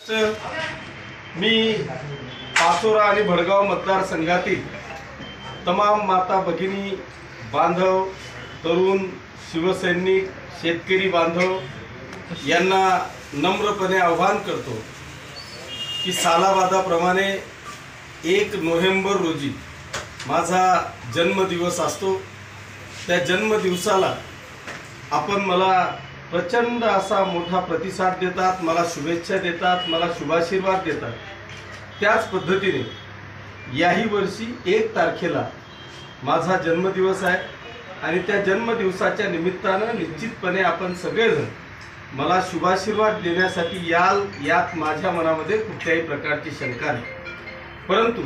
मी पाचोरा आणि भडगाव मतदारसंघातील तमाम माता भगिनी बांधव, तरुण, शिवसैनिक, शेतकरी बांधव यांना नम्रपणे आवाहन करतो की सालाबादाप्रमाणे 1 नोव्हेंबर रोजी माझा जन्मदिवस असतो। त्या जन्मदिवसाला आपण मला प्रचंड असा मोठा प्रतिसाद देतात, मला शुभेच्छा देतात, मला शुभाशीर्वाद देतात। त्याच पद्धतीने याही वर्षी 1 तारखेला माझा जन्मदिवस आहे आणि त्या जन्मदिवसाच्या निमित्तानं निश्चितपणे आपण सगळेजण मला शुभाशीर्वाद देण्यासाठी याल, यात माझ्या मनामध्ये कुठल्याही प्रकारची शंका नाही। परंतु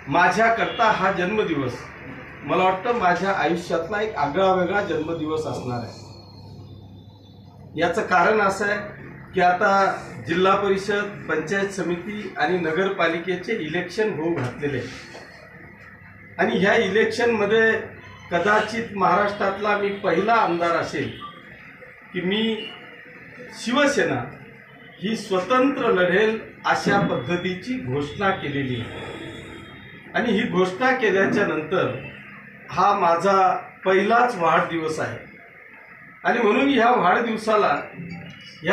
माझ्याकरता हा जन्मदिवस मला वाटतं माझ्या आयुष्यातला एक आगळावेगळा जन्मदिवस असणार आहे। याचं कारण असं आहे की आता जिल्हा परिषद, पंचायत समिती आणि नगरपालिकेचे इलेक्शन होऊ घातलेले आहे आणि ह्या इलेक्शनमध्ये कदाचित महाराष्ट्रातला मी पहिला आमदार असेल की मी शिवसेना ही स्वतंत्र लढेल अशा पद्धतीची घोषणा केलेली आहे आणि ही घोषणा केल्याच्या नंतर हा माझा पहिलाच वाढदिवस आहे आणि म्हणून ह्या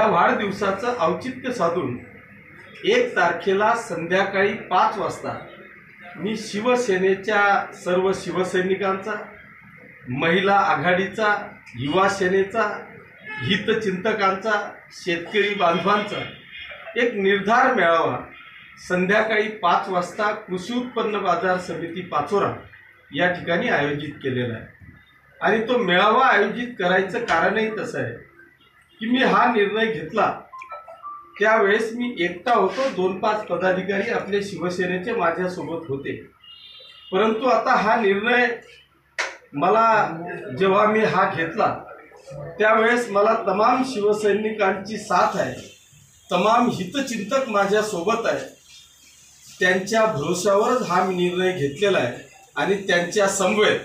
वाढदिवसाचं औचित्य साधून 1 तारखेला संध्याकाळी 5 वाजता मी शिवसेनेच्या सर्व शिवसैनिकांचा, महिला आघाडीचा, युवा सेनेचा, हितचिंतकांचा, शेतकरी बांधवांचा एक निर्धार मेळावा संध्याकाळी 5 वाजता कृषी उत्पन्न बाजार समिती पाचोरा या ठिकाणी आयोजित केलेला आहे। आणि तो मेळावा आयोजित करायचं कारणही तसं आहे की मी हा निर्णय घेतला त्यावेळेस मी एकटा होतो, 2-5 पदाधिकारी आपले शिवसेनेचे माझ्यासोबत होते। परंतु आता हा निर्णय जेव्हा मी हा घेतला त्यावेळेस मला तमाम शिवसैनिकांची साथ आहे, तमाम हितचिंतक माझ्यासोबत आहे। त्यांच्या भरोशावरच हा निर्णय घेतलेला आहे आणि त्यांच्या समवेत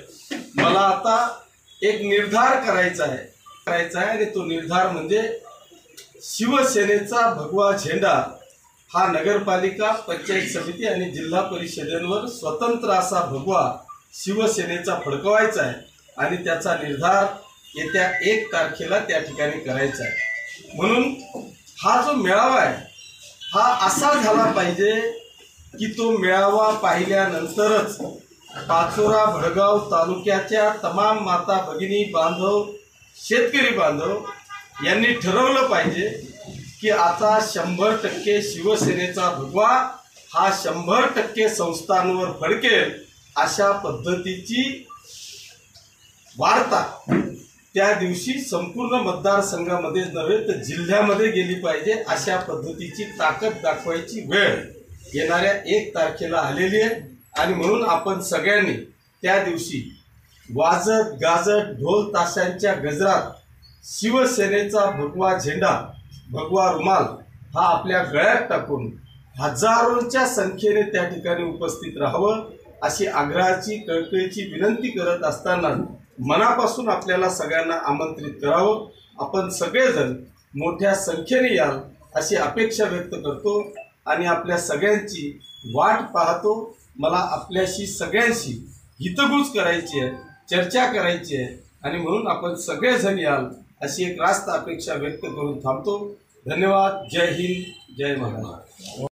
मला आता एक निर्धार करायचा आहे आणि तो निर्धार म्हणजे शिवसेनेचा भगवा झेंडा हा नगरपालिका, पंचायत समिती आणि जिल्हा परिषदेवर स्वतंत्र असा भगवा शिवसेनेचा फडकवायचा आहे आणि त्याचा निर्धार येत्या 1 तारखेला त्या ठिकाणी करायचा आहे। म्हणून हा जो मेळावा आहे हा असा झाला पाहिजे की तो मेळावा पाहिल्यानंतरच पाचोरा भडगाव तालुक्याच्या तमाम माता भगिनी बांधव, शेतकरी बांधव यांनी ठरवलं पाहिजे की आता 100% शिवसेनेचा भगवा हा 100% संस्थांवर फडकेल अशा पद्धतीची वार्ता त्या दिवशी संपूर्ण मतदारसंघामध्ये नव्हे तर जिल्ह्यामध्ये गेली पाहिजे। अशा पद्धतीची ताकद दाखवायची वेळ येणाऱ्या 1 तारखेला आलेली आहे आणि म्हणून आपण सगळ्यांनी त्या दिवशी वाजत गाजत ढोल ताशांच्या गजरात शिवसेनेचा भगवा झेंडा, भगवा रुमाल हा आपल्या गळ्यात टाकून हजारोंच्या संख्येने त्या ठिकाणी उपस्थित राहावं अशी आग्रहाची, कळकळीची विनंती करत असताना मनापासून आपल्याला सगळ्यांना आमंत्रित करावं। आपण सगळेजण मोठ्या संख्येने याल अशी अपेक्षा व्यक्त करतो आणि आपल्या सगळ्यांची वाट पाहतो। मला आपल्याशी सगळ्यांशी हितगुज करायची आहे, चर्चा करायची आहे आणि म्हणून आपण सगळेजण याल अशी एक रास्त अपेक्षा व्यक्त करून थांबतो। धन्यवाद। जय हिंद, जय महाराष्ट्र।